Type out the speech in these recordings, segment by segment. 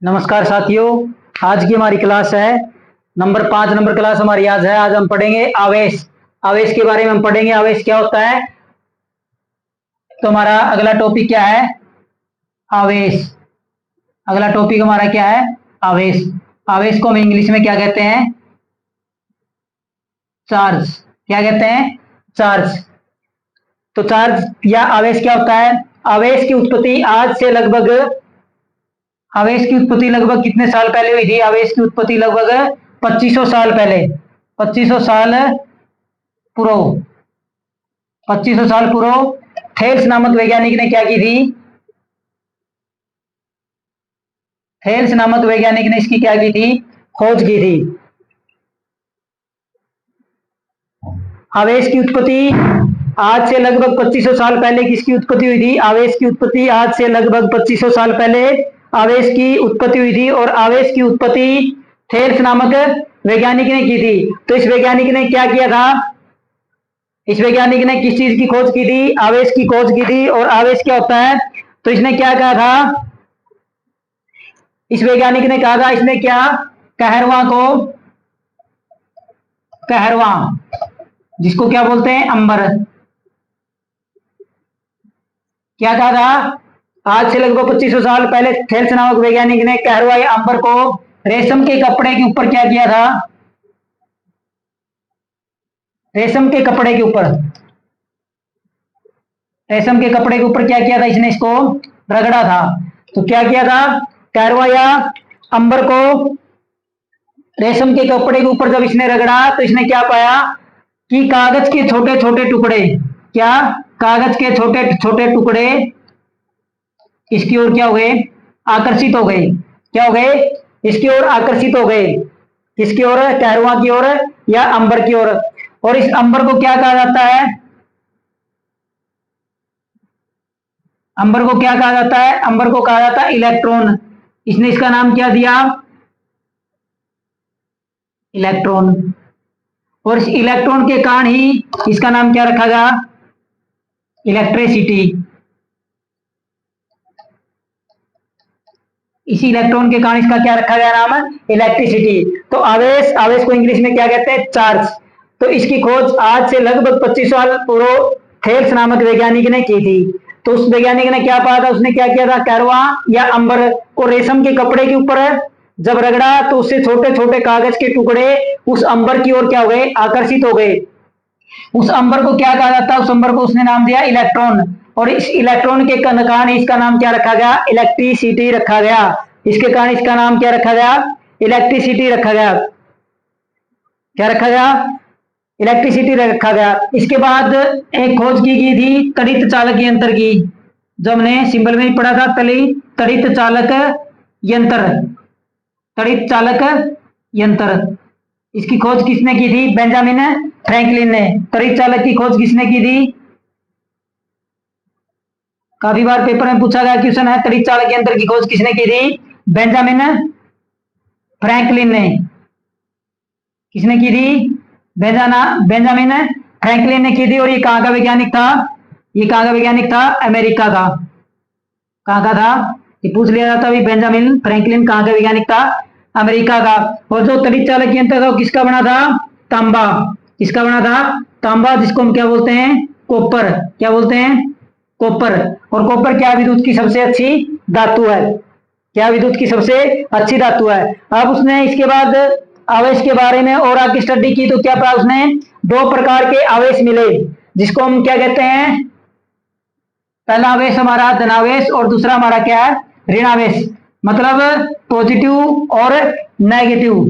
नमस्कार साथियों। आज की हमारी क्लास है नंबर 5 नंबर क्लास हमारी आज है। आज हम पढ़ेंगे आवेश। आवेश के बारे में हम पढ़ेंगे, आवेश क्या होता है। तो हमारा अगला टॉपिक क्या है? आवेश। अगला टॉपिक हमारा क्या है? आवेश। आवेश को हम इंग्लिश में क्या कहते हैं? चार्ज। क्या कहते हैं? चार्ज। तो चार्ज या आवेश क्या होता है? आवेश की उत्पत्ति आज से लगभग आवेश की उत्पत्ति लगभग कितने साल पहले हुई थी? आवेश की उत्पत्ति लगभग 2500 साल पहले, 2500 साल पूर्व, 2500 साल पूर्व थेल्स नामक वैज्ञानिक ने क्या की थी? थेल्स नामक वैज्ञानिक ने इसकी क्या की थी? खोज की थी। आवेश की उत्पत्ति आज से लगभग 2500 साल पहले किसकी उत्पत्ति हुई थी? आवेश की उत्पत्ति आज से लगभग 2500 साल पहले आवेश की उत्पत्ति हुई थी। और आवेश की उत्पत्ति थेल्स नामक वैज्ञानिक ने की थी। तो इस वैज्ञानिक ने क्या किया था? इस वैज्ञानिक ने किस चीज की खोज की थी? आवेश की खोज की थी। और आवेश क्या होता है? तो इसने क्या कहा था? इस वैज्ञानिक ने कहा था, इसने क्या, कहरवा, जिसको क्या बोलते हैं? अंबर। क्या कहा था? आज से लगभग 2500 साल पहले थेल्स नामक वैज्ञानिक ने कहरवा या अंबर को रेशम के कपड़े के ऊपर क्या किया था? रेशम के कपड़े के ऊपर, रेशम के कपड़े के ऊपर क्या किया था? इसने इसको रगड़ा था। तो क्या किया था? कहरवा या अंबर को रेशम के कपड़े के ऊपर जब इसने रगड़ा तो इसने क्या पाया कि कागज के छोटे छोटे टुकड़े, क्या, कागज के छोटे छोटे टुकड़े इसकी ओर क्या हो गए? आकर्षित हो गए। क्या हो गए? इसकी ओर आकर्षित हो गए। किसकी ओर? कहरवा की ओर या अंबर की ओर। और इस अंबर को क्या कहा जाता है? अंबर को क्या कहा जाता है? अंबर को कहा जाता है इलेक्ट्रॉन। इसने इसका नाम क्या दिया? इलेक्ट्रॉन। और इस इलेक्ट्रॉन के कारण ही इसका नाम क्या रखा गया? इलेक्ट्रिसिटी। इसी इलेक्ट्रॉन के कारण इसका क्या रखा गया नाम? इलेक्ट्रिसिटी। तो आवेश, आवेश को इंग्लिश में क्या कहते हैं? चार्ज। तो इसकी खोज आज से लगभग 25 साल पूर्व थेल्स नामक वैज्ञानिक ने की थी। तो उस वैज्ञानिक ने क्या पाया था? उसने क्या किया था? कहरवा या अंबर को रेशम के कपड़े के ऊपर जब रगड़ा तो उससे छोटे छोटे कागज के टुकड़े उस अंबर की ओर क्या हो गए? आकर्षित हो गए। उस अंबर को क्या कहा जाता है? उस अंबर को उसने नाम दिया इलेक्ट्रॉन। और इस इलेक्ट्रॉन के कारण इसका नाम क्या रखा गया? इलेक्ट्रिसिटी रखा गया। इसके कारण इसका नाम क्या रखा गया? इलेक्ट्रिसिटी रखा गया। क्या रखा गया? इलेक्ट्रिसिटी रखा गया। इसके बाद एक खोज की गई थी तड़ित चालक यंत्र की, जो हमने सिंबल में ही पढ़ा था, तड़ित चालक यंत्र। तड़ित चालक यंत्र, इसकी खोज किसने की थी? बेंजामिन फ्रैंकलिन ने। तड़ित चालक की खोज किसने की थी? काफी बार पेपर में पूछा गया क्वेश्चन है, तड़ित चालक यंत्र की खोज किसने की थी? बेंजामिन फ्रैंकलिन ने। किसने की थी? बेंजामिन फ्रैंकलिन ने की थी। और ये कहाँ का वैज्ञानिक था? ये कहाँ का वैज्ञानिक था? अमेरिका का। कहाँ का था? ये पूछ लिया जाता है बेंजामिन फ्रैंकलिन कहाँ का वैज्ञानिक था? अमेरिका का। और जो तड़ित चालक यंत्र था वो किसका बना था? तांबा। किसका बना था? तांबा, जिसको हम क्या बोलते हैं? कॉपर। क्या बोलते हैं? कॉपर। और कॉपर क्या, विद्युत की सबसे अच्छी धातु है। क्या, विद्युत की सबसे अच्छी धातु है। अब उसने इसके बाद आवेश के बारे में और आगे स्टडी की तो क्या पाया उसने? दो प्रकार के आवेश मिले, जिसको हम क्या कहते हैं? पहला आवेश हमारा धनावेश और दूसरा हमारा क्या है? ऋणावेश। मतलब पॉजिटिव और नेगेटिव।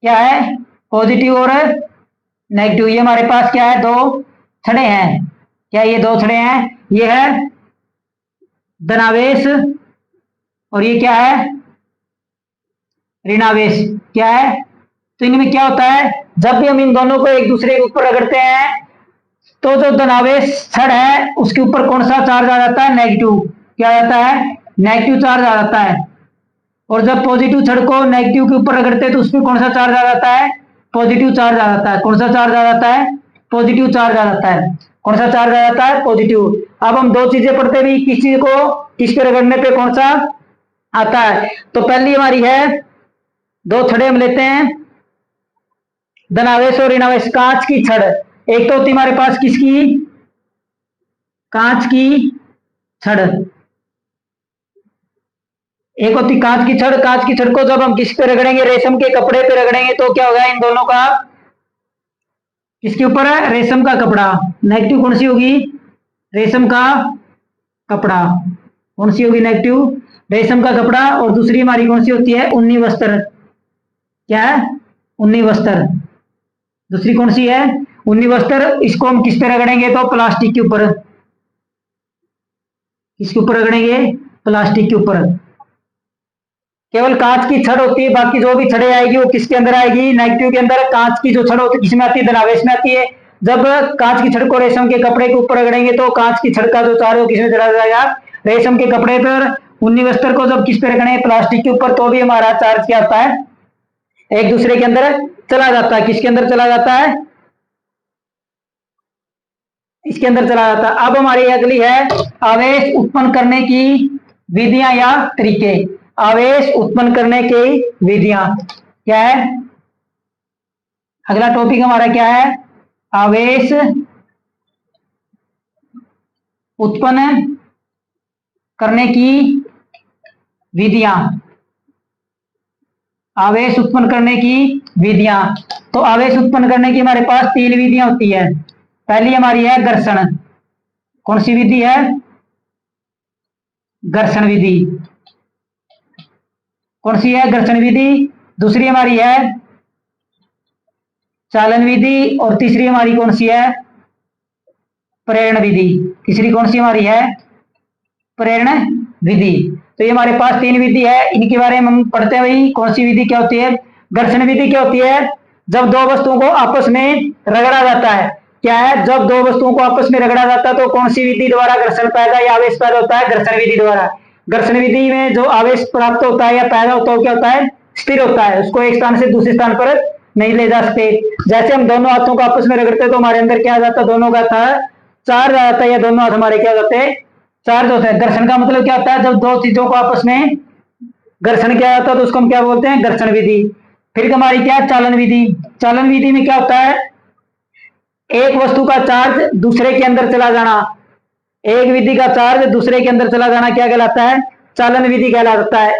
क्या है? पॉजिटिव और नेगेटिव। ये हमारे पास क्या है? दो छड़े हैं। क्या ये दो छड़े हैं? ये है धनावेश और ये क्या है? ऋणावेश। क्या है? तो इनमें क्या होता है? जब भी हम इन दोनों को एक दूसरे के ऊपर रगड़ते हैं तो जो धनावेश छड़ है उसके ऊपर कौन सा चार्ज आ जाता है? नेगेटिव। क्या आ जाता है? नेगेटिव चार्ज आ जाता है। और जब पॉजिटिव छड़ को नेगेटिव के ऊपर रगड़ते हैं तो उसमें कौन सा चार्ज आ जाता है? पॉजिटिव चार्ज आ जाता है। कौन सा चार्ज आ जाता है? पॉजिटिव चार्ज आ जाता है। कौन सा चार्ज आ जाता है? पॉजिटिव। अब हम दो चीजें पढ़ते भी, किस चीज को किस पे रगड़ने पे कौन सा आता है। तो पहली हमारी है, दो छड़े हम लेते हैं, धनावेश और ऋणावेश। कांच की छड़, एक तो होती हमारे पास किसकी, कांच की छड़, एक होती कांच की छड़। कांच की छड़ को जब हम किस पे रगड़ेंगे, रेशम के कपड़े पे रगड़ेंगे, तो क्या होगा इन दोनों का, किसके ऊपर है, रेशम का कपड़ा। नेगेटिव कौन सी होगी, रेशम का कपड़ा। कौन सी होगी नेगेटिव, रेशम का कपड़ा। और दूसरी हमारी कौन सी होती है, ऊनी वस्त्र। क्या है, ऊनी वस्त्र। दूसरी कौन सी है, ऊनी वस्त्र। इसको हम किस पे रगड़ेंगे, तो प्लास्टिक के ऊपर। किसके ऊपर रगड़ेंगे, प्लास्टिक के ऊपर। केवल कांच की छड़ होती है, बाकी जो भी छड़े आएगी वो किसके अंदर आएगी, नेगेटिव के अंदर। कांच की जो छड़ होती है किसमें आती है, धनावेश में आती है। जब कांच की छड़ को रेशम के कपड़े के ऊपर रगड़ेंगे तो कांच की छड़ का जो चार्ज है वो किसमें चला जाएगा, रेशम के कपड़े पर। ऊनी वस्त्र को जब किस पे रगड़ेंगे, प्लास्टिक के ऊपर, तो भी हमारा चार्ज क्या होता है, एक दूसरे के अंदर चला जाता है। किसके अंदर चला जाता है, इसके अंदर चला जाता है। अब हमारी अगली है, आवेश उत्पन्न करने की विधियां या तरीके। आवेश उत्पन्न करने की विधियां क्या है, अगला टॉपिक हमारा क्या है, आवेश उत्पन्न करने की विधियां। आवेश उत्पन्न करने की विधियां। तो आवेश उत्पन्न करने की हमारे पास तीन विधियां होती है। पहली हमारी है घर्षण। कौन सी विधि है, घर्षण विधि। कौन सी है, घर्षण विधि। दूसरी हमारी है चालन विधि। और तीसरी हमारी कौन सी है, प्रेरण विधि। तीसरी कौन सी हमारी है, प्रेरण विधि। तो ये हमारे पास तीन विधि है, इनके बारे में हम पढ़ते हैं। भाई कौन सी विधि क्या होती है, घर्षण विधि क्या होती है, जब दो वस्तुओं को आपस में रगड़ा जाता है। क्या है, जब दो वस्तुओं को आपस में रगड़ा जाता है तो कौन सी विधि द्वारा घर्षण पैदा या आवेश पैदा होता है, घर्षण विधि द्वारा। घर्षण विधि में जो आवेश प्राप्त होता है या पैदा होता है क्या होता है, स्थिर होता है। उसको एक स्थान से दूसरे स्थान पर नहीं ले जा सकते। जैसे हम दोनों हाथों को आपस में रगड़ते हैं तो हमारे अंदर क्या आ जाता है, दोनों का था चार्ज आ जाता है, या दोनों हाथ हमारे क्या होते हैं, चार्ज होता है। घर्षण का मतलब क्या होता है, जब दो चीजों को आपस में घर्षण किया जाता है तो उसको हम क्या बोलते हैं, घर्षण विधि। फिर हमारी क्या है, चालन विधि। चालन विधि में क्या होता है, एक वस्तु का चार्ज दूसरे के अंदर चला जाना। एक विधि का चार्ज दूसरे के अंदर चला जाना क्या कहलाता है, चालन विधि कहलाता है।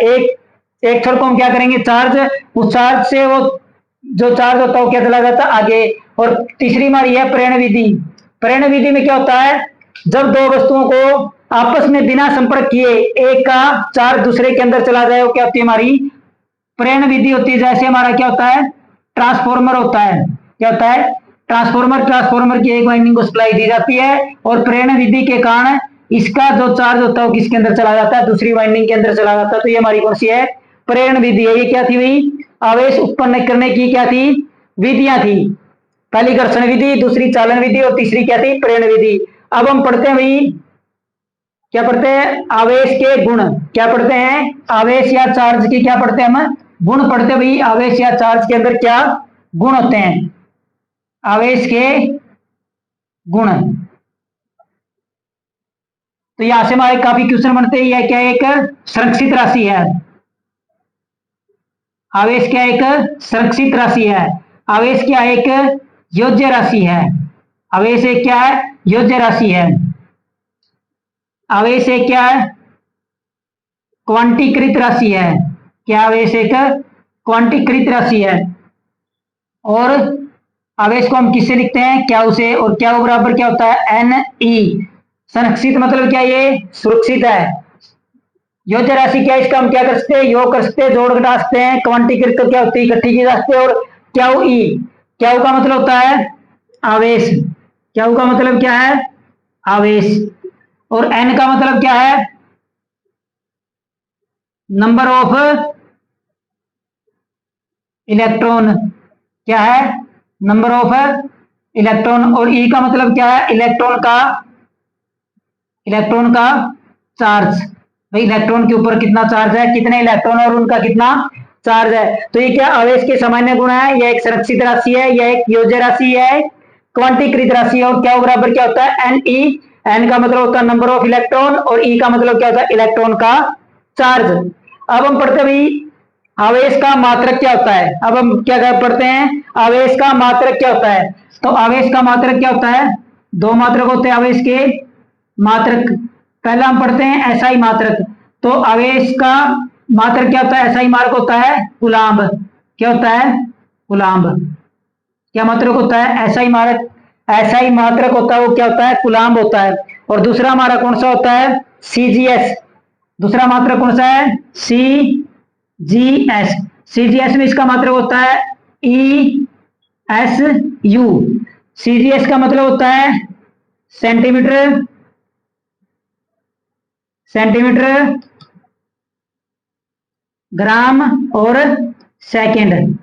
एक छड़ को हम क्या करेंगे, चार्ज, उस चार्ज से वो जो चार्ज होता है वो क्या चला जाता है, आगे। और तीसरी हमारी है प्रेरण विधि। प्रेरण विधि में क्या होता है, जब दो वस्तुओं को आपस में बिना संपर्क किए एक का चार्ज दूसरे के अंदर चला जाए, वो क्या होती है, हमारी प्रेरण विधि होती है। जैसे हमारा क्या होता है, ट्रांसफॉर्मर होता है। क्या होता है, ट्रांसफॉर्मर की एक वाइंडिंग को सप्लाई दी जाती है और प्रेरण विधि के कारण इसका जो चार्ज होता है वो किसके अंदर चला जाता है, दूसरी वाइंडिंग के अंदर चला जाता है। तो ये हमारी कौन सी है, प्रेरण विधि है। ये क्या थी भाई, आवेश उत्पन्न करने की क्या थी, विधियां थी। पहली घर्षण विधि, दूसरी चालन विधि और तीसरी क्या थी, प्रेरण विधि। अब हम पढ़ते हैं भाई, क्या पढ़ते हैं, आवेश के गुण। क्या पढ़ते हैं, आवेश या चार्ज की क्या पढ़ते हैं हम, गुण पढ़ते हैं भाई। आवेश या चार्ज के अंदर क्या गुण होते हैं, आवेश के गुण। तो यहां से हमारे काफी क्वेश्चन बनते हैं। यह क्या एक संरक्षित राशि है, आवेश क्या एक संरक्षित राशि है। आवेश क्या एक योज्य राशि है। आवेश एक क्या है, योज्य राशि है। आवेश एक क्या है, क्वांटीकृत राशि है। क्या आवेश एक क्वांटीकृत राशि है। और आवेश को हम किससे लिखते हैं, क्या उसे। और क्या बराबर क्या होता है, एन ई। संरक्षित मतलब क्या, ये सुरक्षित है। योज्य राशि क्या, इसका हम क्या कर सकते हैं, योग कर सकते हैं, जोड़ घटा सकते हैं। क्वांटीकृत तो क्या होती है, इकट्ठी की जा सकती है। और क्या ई, क्या का मतलब होता है आवेश। क्या का मतलब क्या है, आवेश। और एन का मतलब क्या है, नंबर ऑफ इलेक्ट्रॉन। क्या है, नंबर ऑफ इलेक्ट्रॉन। और ई का मतलब क्या है, इलेक्ट्रॉन का चार्ज। भाई इलेक्ट्रॉन के ऊपर कितना चार्ज है, कितने इलेक्ट्रॉन और उनका कितना चार्ज है। तो ये क्या आवेश के सामान्य गुण है। यह एक संरक्षित राशि है, यह एक योज्य राशि है, क्वांटीकृत राशि है। और क्या बराबर क्या होता है, एन ई। एन का मतलब होता है नंबर ऑफ इलेक्ट्रॉन और ई का मतलब क्या होता है, इलेक्ट्रॉन का चार्ज। अब हम पढ़ते भाई आवेश का मात्रक क्या होता है। अब हम क्या पढ़ते हैं, आवेश का मात्रक क्या होता है। तो आवेश का मात्रक क्या होता है, दो मात्रक होते हैं आवेश के मात्रक। पहला हम पढ़ते हैं एसआई मात्रक। तो आवेश का मात्रक क्या होता है, एसआई मात्रक होता है कूलाम्ब। क्या होता है, कूलाम्ब। क्या मात्रक होता है, एसआई मात्रक। एसआई मात्रक होता है वो क्या होता है, कूलाम्ब होता है। और दूसरा हमारा कौन सा होता है, सीजीएस। दूसरा मात्रक कौन सा है, सीजीएस। सीजीएस में इसका मात्रक होता है ई एस यू। सीजीएस का मतलब होता है सेंटीमीटर, सेंटीमीटर, ग्राम और सेकंड।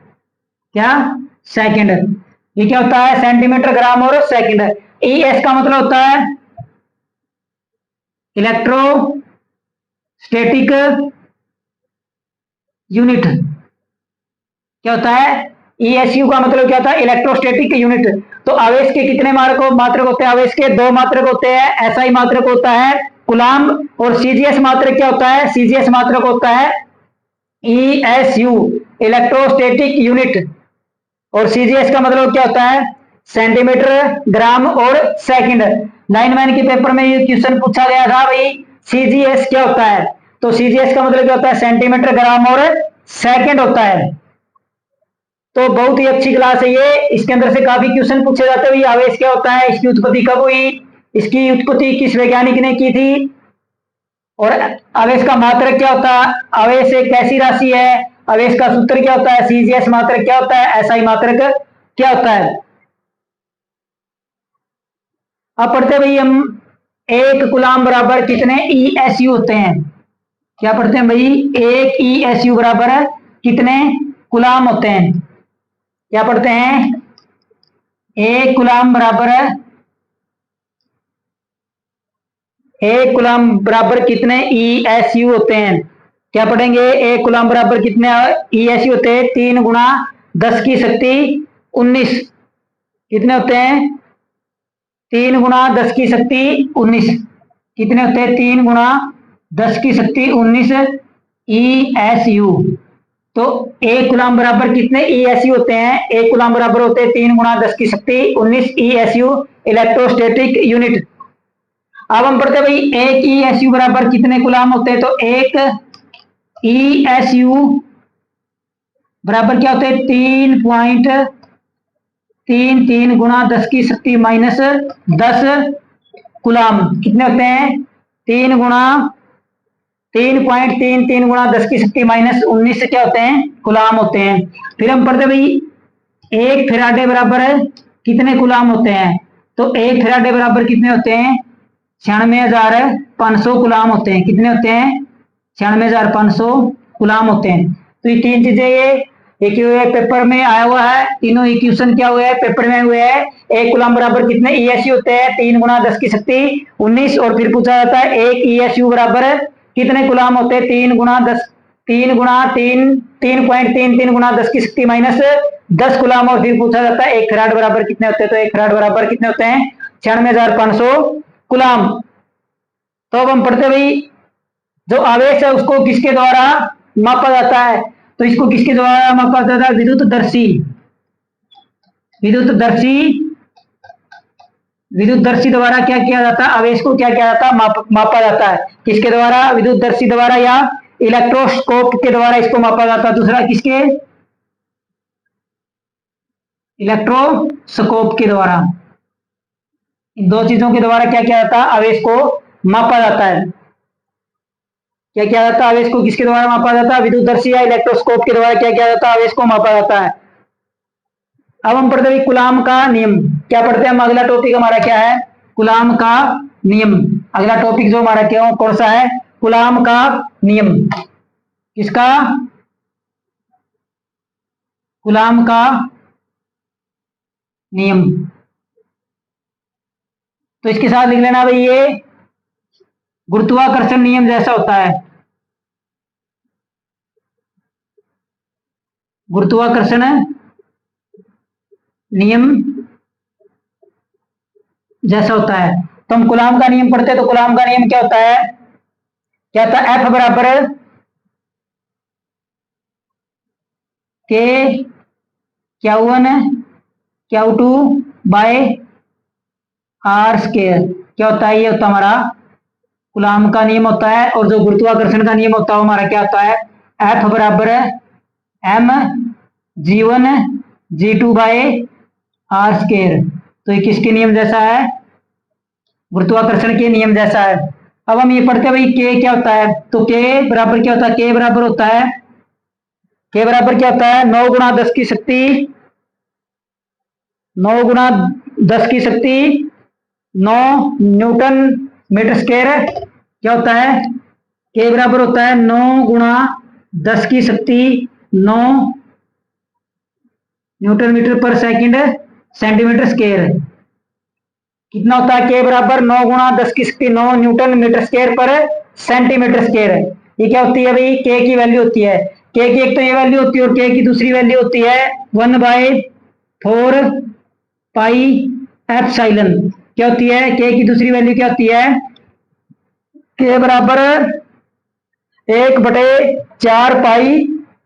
क्या, सेकंड। ये क्या होता है, सेंटीमीटर, ग्राम और सेकंड। एस का मतलब होता है इलेक्ट्रोस्टैटिक यूनिट। क्या होता है, ईएसयू का मतलब क्या होता है, इलेक्ट्रोस्टैटिक यूनिट। तो आवेश के कितने मात्रक होते हैं, आवेश के दो मात्रक होते हैं। एसआई मात्रक होता है कूलाम्ब, और सीजीएस मात्रक क्या होता है, सीजीएस मात्रक होता है ईएसयू, इलेक्ट्रोस्टैटिक यूनिट। और सीजीएस का मतलब क्या होता है, सेंटीमीटर, ग्राम और सेकंड। लाइनमैन के पेपर में ये क्वेश्चन पूछा गया था भाई, सीजीएस क्या होता है। तो सीजीएस का मतलब क्या होता है, सेंटीमीटर, ग्राम और सेकंड होता है। तो बहुत ही अच्छी क्लास है ये, इसके अंदर से काफी क्वेश्चन पूछे जाते हैं। आवेश क्या होता है, इसकी उत्पत्ति कब हुई, इसकी उत्पत्ति किस वैज्ञानिक ने की थी, और आवेश का मात्रक क्या होता है, आवेश एक कैसी राशि है, आवेश का सूत्र क्या होता है, सीजीएस मात्रक क्या होता है, एसआई मात्रक क्या होता है। अब पढ़ते भाई हम, एक कूलाम बराबर कितने ईएसयू होते हैं। क्या पढ़ते हैं भाई, एक ईएसयू बराबर कितने कूलाम होते हैं। क्या पढ़ते हैं, एक कूलाम बराबर, एक कूलाम बराबर कितने ईएसयू होते हैं। क्या पढ़ेंगे, एक कूलाम बराबर कितने ईएसयू होते हैं, 3 गुणा 10 की शक्ति 19। कितने होते हैं, 3 गुणा 10 की शक्ति 19। कितने होते हैं, 3 गुणा 10 की शक्ति 19 ईएसयू। तो एक कूलाम बराबर कितने ईएसयू होते हैं, एक कूलाम बराबर होते हैं 3 गुणा 10 की शक्ति 19 ईएसयू, इलेक्ट्रोस्टैटिक यूनिट। अब हम पढ़ते हैं भाई, एक ईएसयू बराबर कितने कूलाम होते हैं। तो एक ईएसयू बराबर क्या होते हैं, 3.33 गुणा 10 की शक्ति माइनस 10 कूलाम। कितने होते हैं, 3.33 गुणा 10 की शक्ति माइनस 19 से क्या होते हैं, कूलाम होते हैं। फिर हम पढ़ते भाई, एक फेराडे बराबर कितने कूलाम होते हैं। तो एक फेराडे बराबर कितने होते हैं, 96,500 कूलाम होते हैं। कितने होते हैं, 96,500 कूलाम होते हैं। तो ये तीन चीजें ये पेपर में आया हुआ है, तीनों इक्वेशन क्या हुए हैं, पेपर में हुए हैं। एक कूलाम बराबर कितने ईएसयू होते हैं, 3 गुणा 10 की शक्ति 19। और फिर पूछा जाता है एक ईएसयू बराबर कितने कूलाम होते हैं, 3 गुणा 10, 3.33 गुणा 10 की शक्ति माइनस 10 कूलाम। और फिर पूछा जाता है एक फैराड बराबर कितने होते हैं। तो एक फैराड बराबर कितने होते हैं, 96,500 कूलाम। तो अब हम पढ़ते भाई, जो आवेश है उसको किसके द्वारा मापा जाता है। तो इसको किसके द्वारा मापा जाता है, विद्युतदर्शी। विद्युतदर्शी, विद्युतदर्शी द्वारा क्या किया जाता है, आवेश को क्या किया जाता है, मापा जाता है। किसके द्वारा, विद्युतदर्शी द्वारा या इलेक्ट्रोस्कोप के द्वारा इसको मापा जाता है। दूसरा किसके, इलेक्ट्रोस्कोप के द्वारा। इन दो चीजों के द्वारा क्या किया जाता है, आवेश को मापा जाता है। क्या किया जाता है, आवेश को किसके द्वारा मापा जाता है, विद्युतदर्शी या इलेक्ट्रोस्कोप के द्वारा क्या किया जाता है, आवेश को मापा जाता है। अब हम पढ़ते हैं कूलाम का नियम। क्या पढ़ते हैं हम, अगला टॉपिक हमारा क्या है, कूलाम का नियम। अगला टॉपिक जो हमारा क्या कौन सा है, कूलाम का नियम। किसका, कूलाम का नियम। तो इसके साथ लिख लेना भाई, ये गुरुत्वाकर्षण नियम जैसा होता है। गुरुत्वाकर्षण नियम जैसा होता है। तो हम कूलाम का नियम पढ़ते हैं। तो कूलाम का नियम क्या होता है, क्या होता है, एफ बराबर के Q1 Q2 bye are square. क्या होता है? ये होता है हमारा कूलाम का नियम होता है। और जो गुरुत्वाकर्षण का नियम होता है वो हमारा क्या होता है? F बराबर m G1 G2 bye are square. तो ये किसके नियम जैसा है? गुरुत्वाकर्षण के नियम जैसा है। अब हम ये पढ़ते हैं भाई के क्या होता है। तो के बराबर क्या होता है? के बराबर होता है, के बराबर क्या होता है? 9 गुणा 10 की शक्ति 9 गुणा 10 की शक्ति 9 न्यूटन मीटर स्क्वायर। क्या होता है? के बराबर होता है 9 गुणा 10 की शक्ति 9 न्यूटन मीटर पर सेकंड सेंटीमीटर स्क्वायर। कितना होता है? के बराबर 9 गुणा 10 की शक्ति 9 न्यूटन मीटर स्क्वायर पर सेंटीमीटर स्क्वायर। ये क्या होती है भाई? के की वैल्यू होती है। के की एक तो ये वैल्यू होती है और के की दूसरी वैल्यू होती है 1/4 पाई एप्सिलॉन। क्या होती है? के की दूसरी वैल्यू क्या होती है? के बराबर 1/4 पाई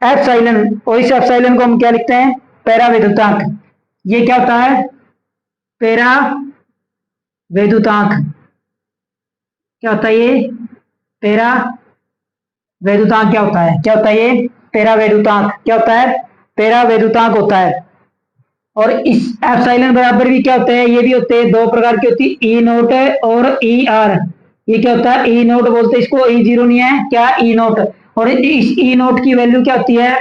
एप्सिलॉन। और इस एप्सिलॉन को हम क्या लिखते हैं? पैरा विद्युतांक। ये क्या होता है? पैरा विद्युतांक। क्या होता है ये? पैरा विद्युतांक क्या होता है? क्या होता है ये? पैरा विद्युतांक। क्या होता है? पैरा विद्युतांक होता है। और इस एप्सिलॉन बराबर भी क्या होते हैं? ये भी होते हैं, दो प्रकार की होती है, ई नोट और ई आर। ये क्या होता है? ई नोट बोलते हैं इसको, ई जीरो नहीं है, क्या ई नोट। और इस ई नोट की वैल्यू क्या होती है?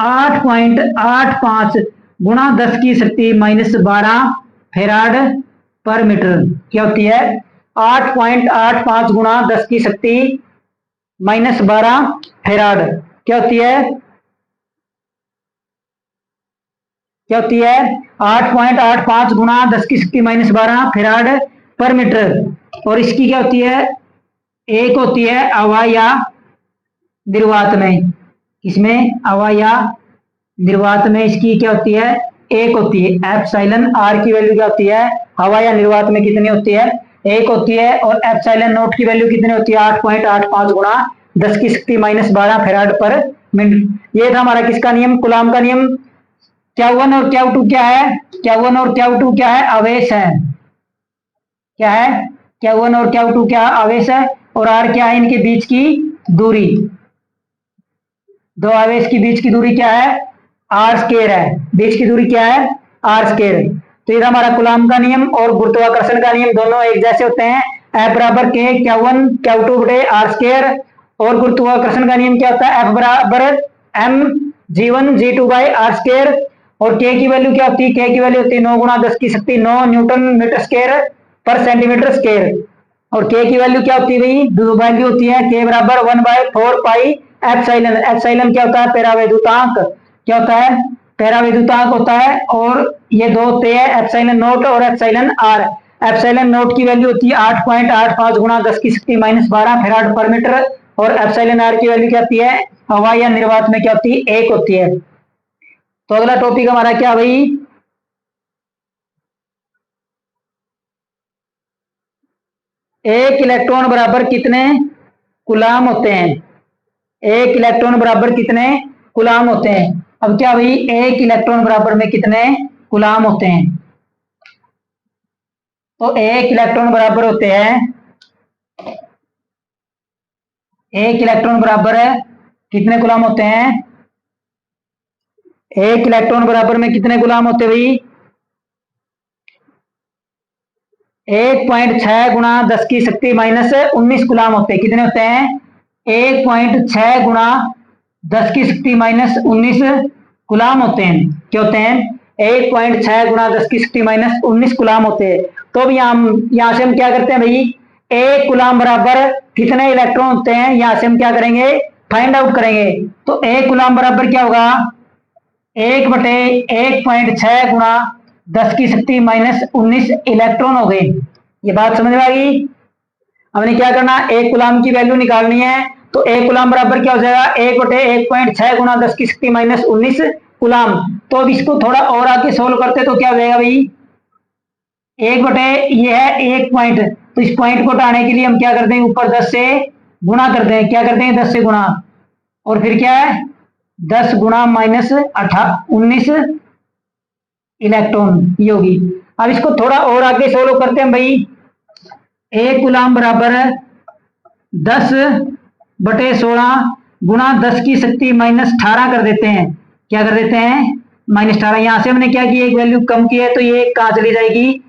8.85 गुणा 10 की शक्ति -12 फेराड पर मीटर। क्या होती है? 8.85 गुणा 10 की शक्ति -12 फेराड। क्या होती है? क्या होती है? 8.85 गुणा 10 की शक्ति -12 फेराड पर मीटर। और इसकी क्या होती है? एक होती है हवा या निर्वात में। इसमें हवा या निर्वात में इसकी क्या होती है? एक होती है। एप्सिलॉन आर की वैल्यू क्या होती है? हवा या निर्वात में कितनी होती है? एक होती है। और एप्सिलॉन नोट की वैल्यू कितनी होती है? 8.85 गुणा 10 की शक्ति -12 फेराड पर मिनट। ये था हमारा किसका नियम? कूलाम का नियम। Q1 और Q2 क्या है? Q1 और Q2 क्या है? आवेश है। क्या है? Q1 और Q2 क्या? आवेश है। और R क्या है? इनके बीच की दूरी। दो आवेश के बीच की दूरी क्या है? आर स्क्वायर है। बीच की दूरी क्या है? R square. तो ये हमारा कूलाम का नियम और गुरुत्वाकर्षण का नियम दोनों एक जैसे होते हैं। F बराबर के Q1 Q2 बटे आर स्क्वायर। और गुरुत्वाकर्षण का नियम क्या होता है? F बराबर m G1 G2 by are square. और के की वैल्यू क्या होती है? के की वैल्यू होती है 9 गुणा 10 की शक्ति 9 न्यूटन मीटर स्क्वायर पर सेंटीमीटर स्क्वायर। और के की वैल्यू क्या होती है भाई? दो वैल्यू होती है। के बराबर 1/4 पाई एप्सिलॉन। एप्सिलॉन क्या होता है? पैराविद्युतांक। क्या होता है? पैराविद्युतांक होता है। और ये दो होते हैं, एप्सिलॉन नोट और एप्सिलॉन आर। एप्सिलॉन नोट की वैल्यू होती है 8.85 गुणा 10 की शक्ति -12 फेराड पर मीटर। और एप्सिलॉन आर की वैल्यू क्या होती है? हवा या निर्वात में क्या होती है? एक होती है। तो अगला टॉपिक हमारा क्या भाई? एक इलेक्ट्रॉन बराबर कितने कूलाम होते हैं? एक इलेक्ट्रॉन बराबर कितने कूलाम होते हैं? अब क्या भाई? एक इलेक्ट्रॉन बराबर में कितने कूलाम होते हैं? तो एक इलेक्ट्रॉन बराबर होते हैं, एक इलेक्ट्रॉन बराबर है कितने कूलाम होते हैं? एक इलेक्ट्रॉन बराबर में कितने कूलाम होते हैं भाई? 1.6 गुणा 10 की शक्ति -19 कूलाम होते हैं। कितने होते हैं? 1.6 गुणा 10 की शक्ति -19 कूलाम होते हैं। क्या होते हैं? 1.6 गुणा 10 की शक्ति -19 कूलाम होते हैं। तो अब यहाँ से हम क्या करते हैं भाई? एक कूलाम बराबर कितने इलेक्ट्रॉन होते हैं, यहाँ से हम क्या करेंगे? फाइंड आउट करेंगे। तो एक कूलाम बराबर क्या होगा? 1/1.6 गुणा 10 की शक्ति -19 इलेक्ट्रॉन हो गए। ये बात समझ में आ गई? हमने क्या करना? एक कूलाम की वैल्यू निकालनी है। तो एक कूलाम बराबर क्या हो जाएगा? 1/1.6 गुणा 10 की शक्ति -19 कूलाम। तो अब इसको थोड़ा और आगे सोल्व करते तो क्या हो जाएगा भाई? 1/, ये है एक पॉइंट, तो इस पॉइंट को हटाने के लिए हम क्या करते हैं? ऊपर 10 से गुणा करते हैं। क्या करते हैं? 10 से गुणा। और फिर क्या है? 10 गुणा माइनस 19 इलेक्ट्रॉन ये होगी। अब इसको थोड़ा और आगे सोल्व करते हैं भाई। 1 कूलम बराबर 10/16 गुणा 10 की शक्ति -18 कर देते हैं। क्या कर देते हैं? -18। यहां से हमने क्या किया, एक वैल्यू कम की है तो ये कहां चली जाएगी,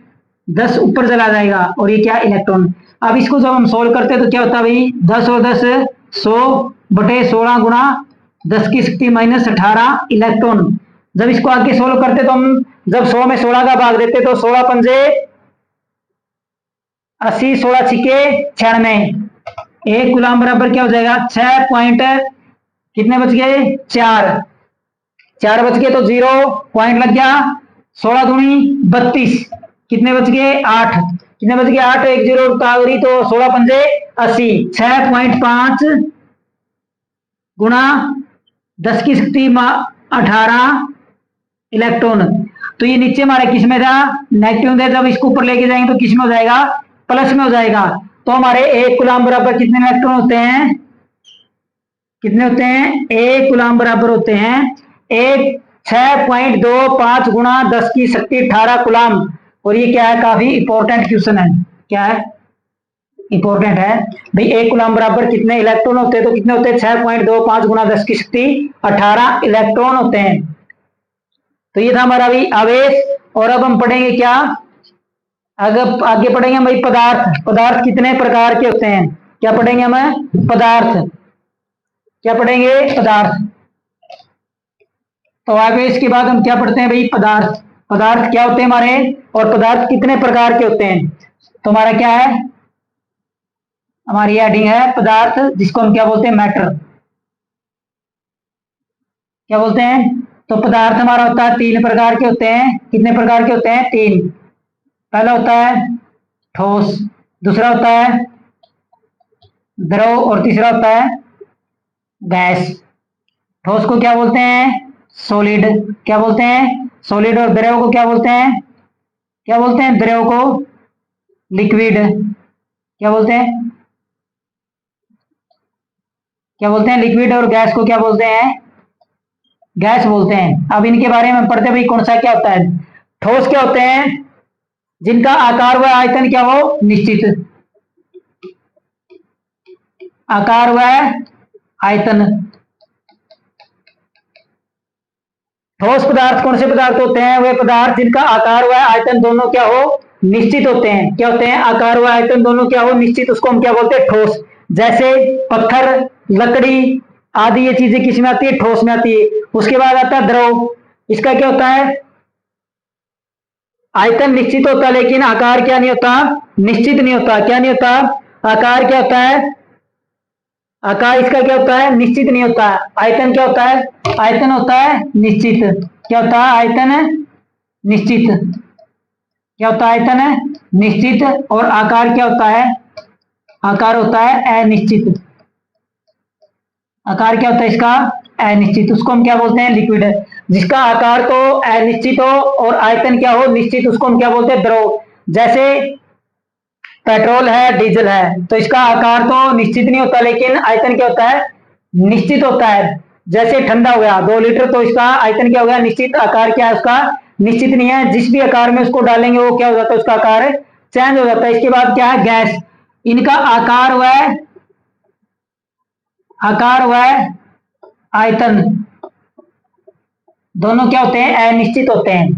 10 ऊपर चला जाएगा और ये क्या, इलेक्ट्रॉन। अब इसको जब हम सोल्व करते हैं तो क्या होता है भाई, 10 और 10 100/16 गुणा 10 की शक्ति -18 इलेक्ट्रॉन। जब इसको आगे सोल्व करते तो हम जब 100 में 16 का भाग देते तो 16 पंजे 80, 16 छिके 96। 1 कूलम बराबर क्या हो जाएगा, 6 पॉइंट कितने बच गए, 4 बच गए तो 0 पॉइंट लग गया। 16 दूनी 32, कितने बच गए, 8। कितने बच गए, 8। 1 0 कागरी तो 16 पंजे 80। 6.5 गुणा 10 की शक्ति 18 इलेक्ट्रॉन। तो ये नीचे हमारे किस में था, नेगेटिव में। जब इसको ऊपर लेके जाएंगे तो किस में हो जाएगा, प्लस में हो जाएगा। तो हमारे 1 कूलम बराबर कितने इलेक्ट्रॉन होते हैं, कितने होते हैं, 1 कूलम बराबर होते हैं 6.25 गुणा 10 की शक्ति 18 कूलम। और ये क्या है, काफी इंपॉर्टेंट क्वेश्चन है। क्या है, इंपॉर्टेंट है भाई। 1 कूलम बराबर कितने इलेक्ट्रॉन होते हैं, तो कितने होते हैं, 6.25 गुणा 10 की शक्ति 18 इलेक्ट्रॉन होते हैं। तो ये था हमारा भी आवेश। और अब हम पढ़ेंगे क्या, अगर आगे पढ़ेंगे भाई पदार्थ। पदार्थ कितने प्रकार के होते हैं, क्या पढ़ेंगे हम, पदार्थ। क्या पढ़ेंगे, पदार्थ। तो आवेश के बाद हम क्या पढ़ते हैं भाई, पदार्थ। पदार्थ क्या होते हैं हमारे, और पदार्थ कितने प्रकार के होते हैं। तो हमारा क्या है, हमारी हेडिंग है पदार्थ, जिसको हम क्या बोलते हैं, मैटर। क्या बोलते हैं, तो पदार्थ हमारा होता है 3 प्रकार के होते हैं। कितने प्रकार के होते हैं, 3। पहला होता है ठोस, दूसरा होता है द्रव, और तीसरा होता है गैस। ठोस को क्या बोलते हैं, सॉलिड। क्या बोलते हैं, सॉलिड। और द्रव को क्या बोलते हैं, क्या बोलते हैं, द्रव को लिक्विड। क्या बोलते हैं, क्या बोलते हैं, लिक्विड। और गैस को क्या बोलते हैं, गैस बोलते हैं। अब इनके बारे में पढ़ते हैं भाई, कौन सा क्या होता है। ठोस क्या होते हैं, जिनका आकार व आयतन क्या हो, निश्चित। आकार व आयतन। ठोस पदार्थ कौन से पदार्थ होते हैं, वे पदार्थ जिनका आकार व आयतन दोनों क्या हो, निश्चित होते हैं। क्या होते हैं, आकार व आयतन दोनों क्या हो, निश्चित। उसको हम क्या बोलते हैं, ठोस। जैसे पत्थर, लकड़ी आदि ये चीजें किस में आती है, ठोस में आती है। उसके बाद आता है द्रव। इसका क्या होता है, आयतन निश्चित होता है लेकिन आकार क्या नहीं होता, निश्चित नहीं होता। क्या नहीं होता, आकार क्या होता है, आकार इसका क्या होता है, निश्चित नहीं होता। आयतन क्या होता है, आयतन होता है निश्चित। क्या होता है, आयतन निश्चित। क्या होता है, आयतन है निश्चित। और आकार क्या होता है, आकार होता है अनिश्चित। आकार क्या होता है इसका, अनिश्चित। उसको हम क्या बोलते हैं, लिक्विड। जिसका आकार तो अनिश्चित हो और आयतन क्या हो, निश्चित, उसको हम क्या बोलते हैं, द्रव। जैसे पेट्रोल है, डीजल है, तो इसका आकार तो निश्चित नहीं होता लेकिन आयतन क्या होता है, निश्चित होता है। जैसे ठंडा हो गया 2 लीटर, तो इसका आयतन क्या हो गया, निश्चित। आकार क्या है उसका, निश्चित नहीं है। जिस भी आकार में उसको डालेंगे वो क्या हो जाता है, उसका आकार चेंज हो जाता है। इसके बाद क्या है, गैस। इनका आकार व आयतन दोनों क्या होते हैं, अनिश्चित होते हैं।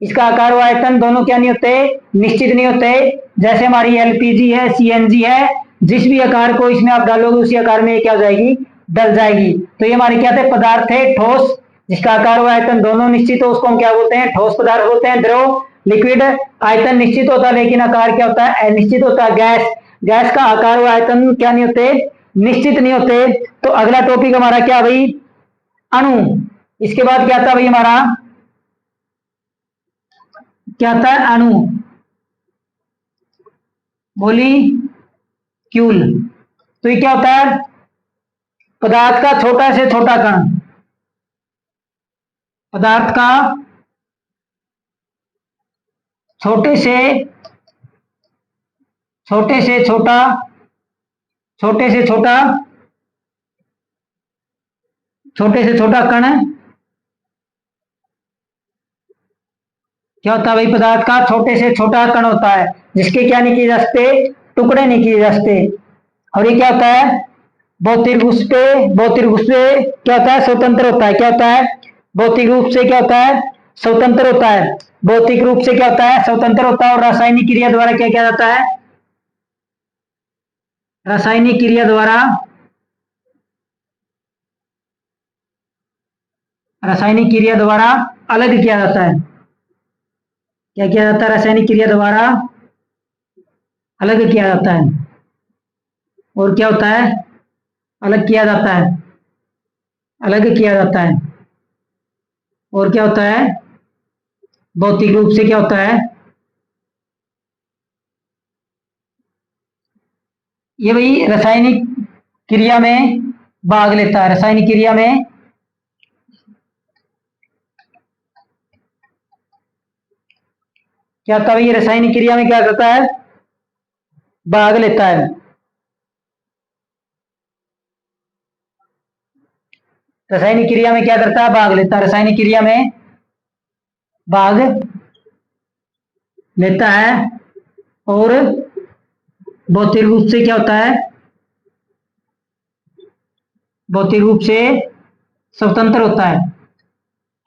इसका आकार व आयतन दोनों क्या नहीं होते, निश्चित नहीं होते। जैसे हमारी एलपीजी है, सीएनजी है, जिस भी आकार को इसमें आप डालोगे उसी आकार में क्या हो जाएगी, डल जाएगी। तो ये हमारे क्या थे, पदार्थ है ठोस, जिसका आकार व आयतन दोनों निश्चित हो, उसको हम क्या बोलते हैं, ठोस पदार्थ बोलते हैं। द्रव, लिक्विड, आयतन निश्चित होता है लेकिन आकार क्या होता है, अनिश्चित होता है। गैस, गैस का आकार व आयतन क्या नहीं होते, निश्चित नहीं होते। तो अगला टॉपिक हमारा क्या भाई, अणु। इसके बाद क्या था भाई हमारा, क्या था, अणु, मॉलिक्यूल। तो ये क्या होता है, पदार्थ का छोटा से छोटा कण। पदार्थ का छोटे से छोटे से छोटा, छोटे से छोटा छोटे से छोटा कण क्या होता है भाई? पदार्थ का छोटे से छोटा कण होता है जिसके क्या नहीं किए जा सकते, टुकड़े नहीं किए जा सकते। और ये क्या होता है? भौतिक रूप से, भौतिक रूप से क्या होता है? स्वतंत्र होता है। क्या होता है? भौतिक रूप से क्या होता है? स्वतंत्र होता है। भौतिक रूप से क्या होता है? स्वतंत्र होता है। और रासायनिक क्रिया द्वारा क्या किया जाता है? रासायनिक क्रिया द्वारा, रासायनिक क्रिया द्वारा अलग किया जाता है। क्या किया जाता है? रासायनिक क्रिया द्वारा अलग किया जाता है। और क्या होता है? अलग किया जाता है, अलग किया जाता है। और क्या होता है? भौतिक रूप से क्या होता है? ये भाई रासायनिक क्रिया में भाग लेता है। रासायनिक क्रिया में क्या होता है? ये रासायनिक क्रिया में क्या करता है? भाग लेता है। रासायनिक क्रिया में क्या करता है? भाग लेता है। रासायनिक क्रिया में भाग लेता है। और भौतिक रूप से क्या होता है? भौतिक रूप से स्वतंत्र होता है।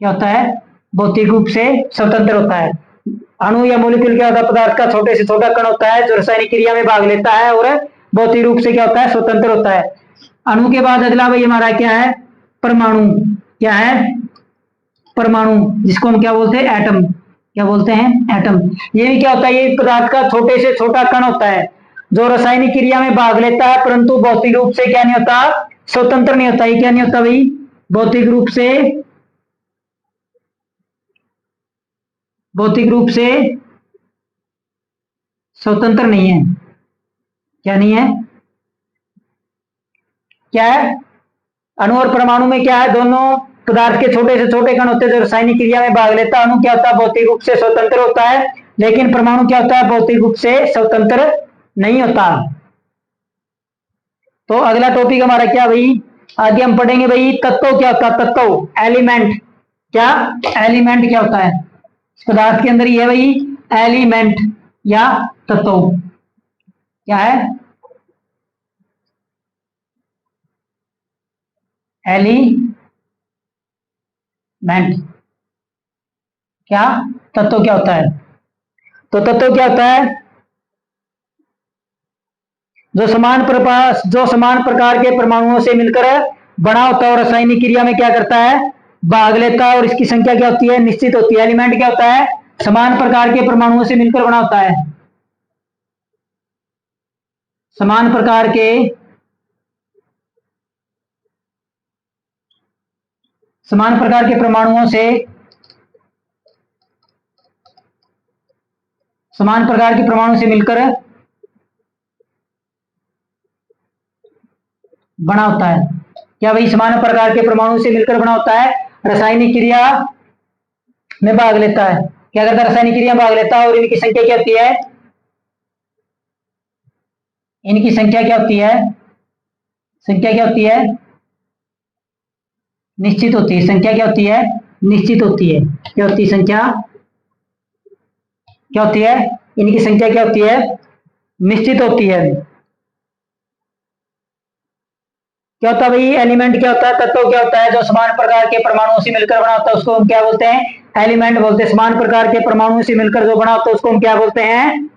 क्या होता है? भौतिक रूप से स्वतंत्र होता है। अणु या मॉलिक्यूल क्या होता है? पदार्थ का छोटे से छोटा कण होता है जो रासायनिक क्रिया में भाग लेता है और भौतिक रूप से क्या होता है? स्वतंत्र होता है। अणु के बाद अगला भाई हमारा क्या है? परमाणु। क्या है? परमाणु, जिसको हम क्या बोलते हैं? एटम। क्या बोलते हैं? एटम। ये भी क्या होता है? ये पदार्थ का छोटे से छोटा कण होता है जो रासायनिक क्रिया में भाग लेता है परंतु भौतिक रूप से क्या नहीं होता? स्वतंत्र नहीं होता। ये क्या नहीं होता भाई? भौतिक रूप से, भौतिक रूप से स्वतंत्र नहीं है। क्या नहीं है? क्या है? अणु और परमाणु में क्या है? दोनों पदार्थ के छोटे से छोटे कण होते हैं जो रासायनिक क्रिया में भाग लेता है। अणु क्या होता है? भौतिक रूप से स्वतंत्र होता है। लेकिन परमाणु क्या होता है? भौतिक रूप से स्वतंत्र नहीं होता। तो अगला टॉपिक हमारा क्या भाई? आगे हम पढ़ेंगे भाई तत्व क्या होता है? तत्व, एलिमेंट। क्या? एलिमेंट क्या होता है? इस पदार्थ के अंदर ये भाई एलिमेंट या तत्व क्या है? एलिमेंट। क्या? तत्व क्या होता है? तो तत्व क्या होता है? जो समान प्रकार के परमाणुओं से मिलकर बना होता है और रासायनिक क्रिया में क्या करता है? भाग लेता है। और इसकी संख्या क्या होती है? निश्चित होती है। एलिमेंट क्या होता है? समान प्रकार के परमाणुओं से मिलकर बना होता है। समान प्रकार के, समान प्रकार के परमाणुओं से, समान प्रकार के परमाणु से मिलकर बना होता है। क्या भाई? समान प्रकार के परमाणु से मिलकर बना होता है। रासायनिक क्रिया में भाग लेता है। क्या करता है? रासायनिक क्रिया में भाग लेता है। और इनकी संख्या क्या होती है? इनकी संख्या क्या होती है? संख्या क्या होती है? निश्चित होती है। संख्या क्या होती है? निश्चित होती है। क्या होती है? संख्या क्या होती है? इनकी संख्या क्या होती है? निश्चित होती है। क्या होता है भाई? एलिमेंट क्या होता है? तत्व क्या होता है? जो समान प्रकार के परमाणुओं से मिलकर बना होता है उसको हम क्या बोलते हैं? एलिमेंट बोलते हैं। समान प्रकार के परमाणुओं से मिलकर जो बना होता है उसको हम क्या बोलते हैं?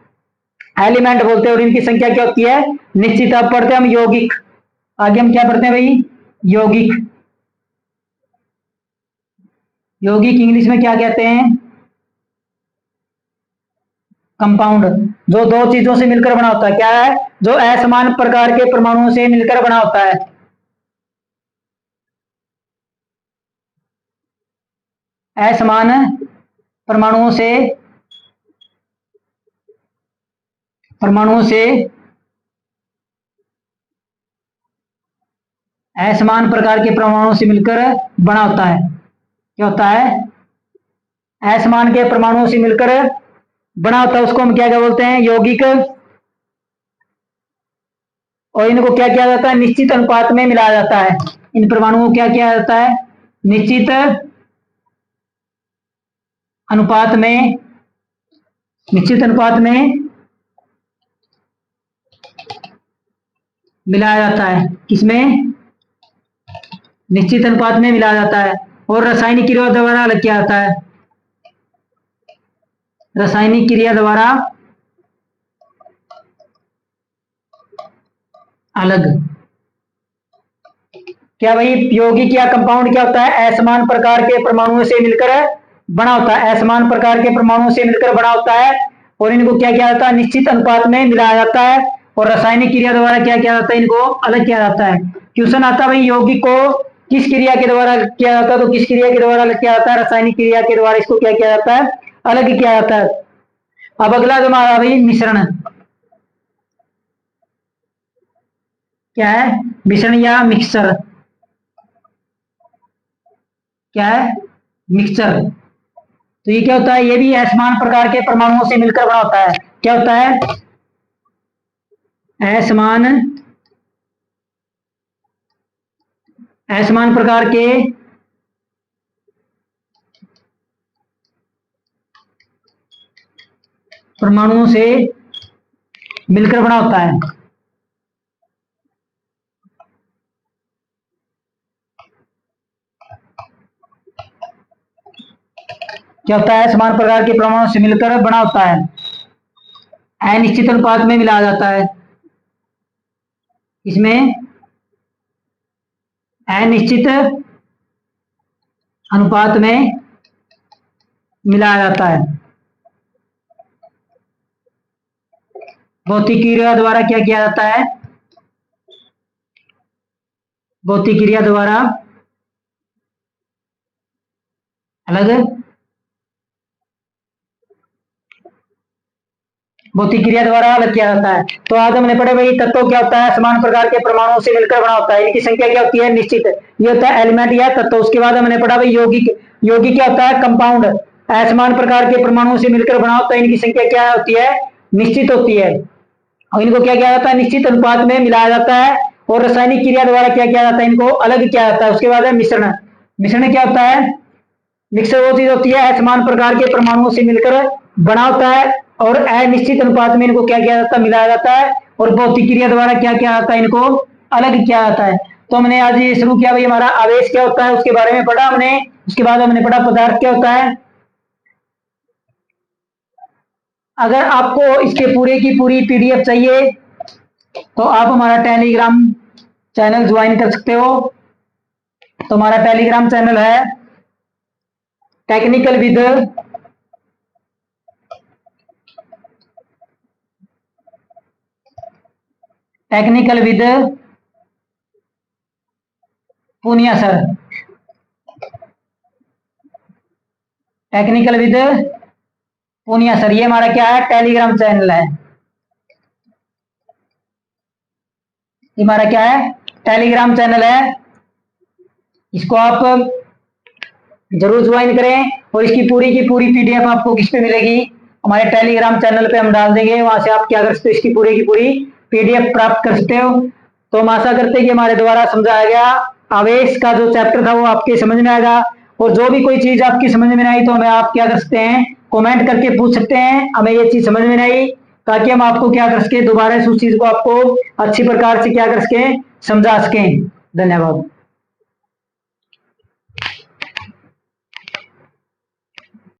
एलिमेंट बोलते हैं। और इनकी संख्या क्या होती है? निश्चित। अब पढ़ते हैं हम यौगिक। आगे हम क्या पढ़ते हैं भाई? यौगिक। यौगिक इंग्लिश में क्या कहते हैं? कंपाउंड। जो दो चीजों से मिलकर बना होता है। क्या है? जो असमान प्रकार के परमाणुओं से मिलकर बना होता है। असमान परमाणुओं से, परमाणुओं से असमान प्रकार के परमाणुओं से मिलकर बना होता है। क्या होता है? असमान के परमाणुओं से मिलकर बना होता है उसको हम क्या क्या बोलते हैं? यौगिक। और इनको क्या किया जाता है? निश्चित अनुपात में मिलाया जाता है। इन परमाणुओं को क्या किया जाता है, निश्चित अनुपात में मिलाया जाता है। किसमें? निश्चित अनुपात में मिलाया जाता है। और रासायनिक क्रिया द्वारा अलग किया जाता है। रासायनिक क्रिया द्वारा अलग। क्या भाई, यौगिक या कंपाउंड क्या होता है, असमान प्रकार के परमाणुओं से मिलकर बना होता है। असमान प्रकार के परमाणुओं से मिलकर बना होता है और इनको क्या किया जाता है, निश्चित अनुपात में मिलाया जाता है। और रासायनिक क्रिया द्वारा क्या किया जाता है, इनको अलग किया जाता है। क्वेश्चन आता है भाई, यौगिक को किस क्रिया के द्वारा किया जाता है, तो किस क्रिया के द्वारा अलग किया जाता है, रासायनिक क्रिया के द्वारा इसको क्या किया जाता है, अलग किया जाता है। अब अगला जो हमारा भाई मिश्रण, क्या है, मिश्रण या मिक्सचर, क्या है, मिक्सचर। तो ये क्या होता है, ये भी असमान प्रकार के परमाणुओं से मिलकर बना होता है। क्या होता है, असमान प्रकार के परमाणुओं से मिलकर बना होता है। क्या होता है, समान प्रकार के परमाणुओं से मिलकर बना होता है। अनिश्चित अनुपात में मिलाया जाता है। इसमें अनिश्चित अनुपात में मिलाया जाता है। भौतिक क्रिया द्वारा क्या किया जाता है, भौतिक क्रिया द्वारा अलग, भौतिक क्रिया द्वारा अलग किया जाता है। तो आज हमने पढ़े भाई, तत्व क्या होता है, समान प्रकार के परमाणुओं से मिलकर बना होता है। इनकी संख्या क्या होती है, निश्चित। ये होता है एलिमेंट या तत्व। उसके बाद हमने पढ़ा भाई यौगिक, यौगिक क्या होता है, कंपाउंड। असमान प्रकार के परमाणुओं से मिलकर बना होता है, इनकी संख्या क्या होती है, निश्चित होती है। और इनको क्या किया जाता है, निश्चित अनुपात में मिलाया जाता है। और रासायनिक क्रिया द्वारा क्या किया जाता है, इनको अलग किया जाता है। उसके बाद है मिश्रण। मिश्रण क्या होता है, मिक्सर वो चीज होती है असमान प्रकार के परमाणुओं से मिलकर बना होता है और अनिश्चित अनुपात में इनको क्या किया जाता है, मिलाया जाता है। और भौतिक क्रिया द्वारा क्या किया जाता है, इनको अलग किया जाता है। तो हमने आज ये शुरू किया भाई, हमारा आवेश क्या होता है उसके बारे में पढ़ा हमने। उसके बाद हमने पढ़ा पदार्थ क्या होता है। अगर आपको इसके पूरे की पूरी पीडीएफ चाहिए तो आप हमारा टेलीग्राम चैनल ज्वाइन कर सकते हो। तो हमारा टेलीग्राम चैनल है technical with Poonia sir. Technical with Poonia sir, ये हमारा क्या है, टेलीग्राम चैनल है। ये हमारा क्या है, टेलीग्राम चैनल है। इसको आप जरूर ज्वाइन करें और इसकी पूरी की पूरी पीडीएफ आपको किस पे मिलेगी, हमारे टेलीग्राम चैनल पे हम डाल देंगे। वहां से आप क्या कर सकते हो, इसकी पूरी की पूरी पीडीएफ प्राप्त कर सकते हो। तो हम आशा करते हैं कि हमारे द्वारा समझाया गया आवेश का जो चैप्टर था वो आपके समझ में आएगा। और जो भी कोई चीज आपकी समझ में नहीं आई तो हमें आप क्या कर सकते हैं, कमेंट करके पूछ सकते हैं, हमें ये चीज समझ में नहीं आई, ताकि हम आपको क्या कर सके, दोबारा से उस चीज को आपको अच्छी प्रकार से क्या कर सके, समझा सकें। धन्यवाद।